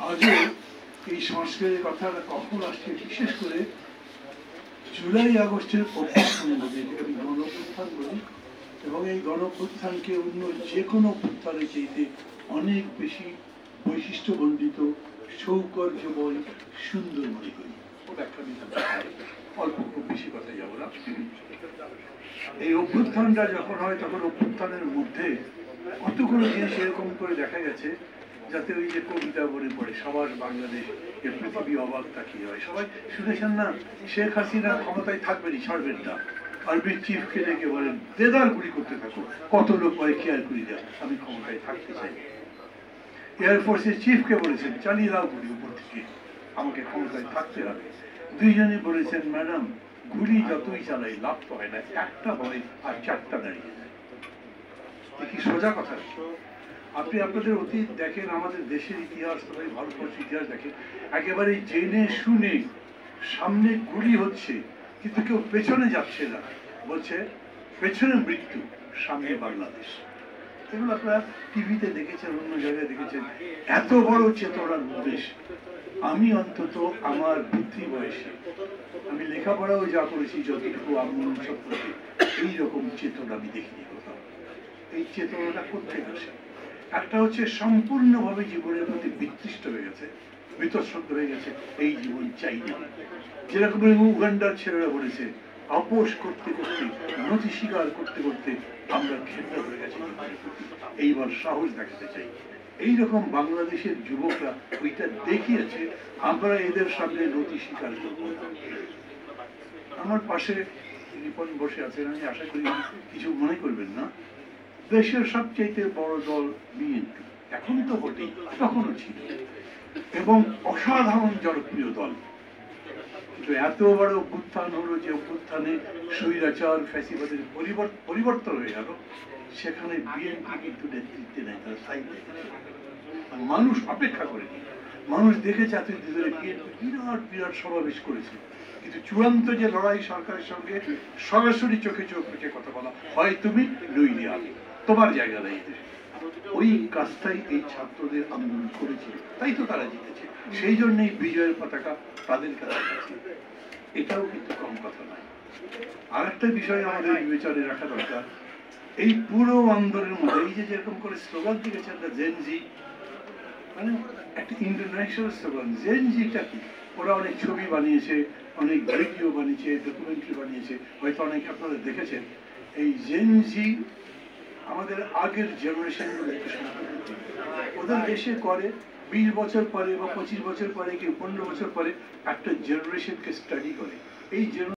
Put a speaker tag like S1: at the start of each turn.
S1: আজও এই সংস্কারের কথাটা কখন আসছে, বিশেষ করে জুলাই আগস্টের অভ্যুত্থান বলি, আমি গণ অভ্যুত্থান বলি, এবং এই গণ অভ্যুত্থানকে অন্য যে কোনো অভ্যুত্থানের চাইতে অনেক বেশি বৈশিষ্ট্যমণ্ডিত, সৌকর্যময়, সুন্দর মনে করি। ও ব্যাখ্যা নিতে অল্প খুব বেশি কথা যাবো না। এই অভ্যুত্থানটা যখন হয় তখন অভ্যুত্থানের মধ্যে কতগুলো জিনিস এরকম করে দেখা গেছে, যাতে ওই যে কবিতা বলে পড়ে সবার বাংলাদেশ এর পৃথিবী অবাক তাকিয়ে হয়। সবাই শুনেছেন না, শেখ হাসিনা ক্ষমতায় থাকবেনই, ছাড়বেন না। আর্মির চিফকে ডেকে বলেন দেদার গুলি করতে থাকো, কত লোক পরে কেয়ার করি দেয়, আমি ক্ষমতায় থাকতে চাই। এয়ারফোর্সের চিফকে বলেছেন চালিয়ে দাও গুলি উপর থেকে, আমাকে ক্ষমতায় থাকতে হবে। দুইজনে বলেছেন ম্যাডাম গুলি যতই চালাই লাভ তো হয় না, একটা হয় আর চারটা দাঁড়িয়ে যায়। কি সোজা কথা। আপনি আপনাদের অতীত দেখেন, আমাদের দেশের ইতিহাস, তবে ভারতবর্ষের ইতিহাস দেখেন, একেবারে জেনে শুনে সামনে গুলি হচ্ছে কিন্তু কেউ পেছনে যাচ্ছে না, বলছে পেছনে মৃত্যু, সামনে বাংলাদেশ। এগুলো আপনারা টিভিতে দেখেছেন, অন্য জায়গায় দেখেছেন। এত বড় চেতনার দেশ আমি অন্তত আমার বুদ্ধি বয়সে, আমি লেখাপড়াও যা করেছি যতটুকু আন্দোলন সম্পর্কে, এইরকম চেতনা আমি দেখিনি কোথাও। এই চেতনাটা কোথায় আসে? একটা হচ্ছে সম্পূর্ণভাবে জীবনের প্রতি বিতৃষ্ট হয়ে গেছে, বিতশ্রদ্ধ হয়ে গেছে, এই জীবন চাই না। যেরকম উগান্ডার ছেলেরা বলেছে, আপোষ করতে করতে, নথি স্বীকার করতে করতে আমরা ঘেন্না হয়ে গেছি, এইবার সাহস দেখাতে চাই। এইরকম বাংলাদেশের যুবকরা ওইটা দেখিয়েছে, আমরা এদের সামনে নথি স্বীকার করব না। আমার পাশে রিপন বসে আছেন, আমি আশা করি কিছু মনে করবেন না। দেশের সবচেয়ে বড় দল বিএনপি, এখন তো বটেই, তখনও ছিল, এবং অসাধারণ জনপ্রিয় দল। কিন্তু এত বড় অভ্যুত্থান হলো যে অভ্যুত্থানে স্বৈরাচার ফ্যাসিবাদের পরিবর্তন হয়ে গেল, সেখানে বিএনপি কিন্তু নেতৃত্বে নেয়, তারা সাইড দেখেছে। মানুষ অপেক্ষা করেনি, মানুষ দেখেছে এতদিন ধরে বিএনপি বিরাট বিরাট সমাবেশ করেছে, কিন্তু চূড়ান্ত যে লড়াই সরকারের সঙ্গে সরাসরি চোখে চোখ রেখে কথা বলা, হয় তুমি নইলে আমি, তোমার জায়গা নেই দেশে, ওই কাজটাই এই ছাত্রদের আন্দোলন করেছিল, তাই তো তারা জিতেছে। সেই জন্যই বিজয়ের পতাকা তাদের কাছে আছে, এটাও কিন্তু কম কথা নয়। আর একটা বিষয় আমাদের বিবেচনায় রাখা দরকার, এই পুরো আন্দোলনের মধ্যে এই যে যেরকম করে স্লোগান দিয়েছে একটা জেনজি, মানে একটা ইন্টারন্যাশনাল স্লোগান। জেনজিটা কি? ওরা অনেক ছবি বানিয়েছে, অনেক ভিডিও বানিয়েছে, ডকুমেন্টারি বানিয়েছে, হয়তো অনেকে আপনারা দেখেছেন। এই জেনজি আমাদের আগের জেনারেশন, ওদের দেশে করে 20 বছর পরে বা 25 বছর পরে কি 15 বছর পরে একটা জেনারেশনকে স্টাডি করে। এই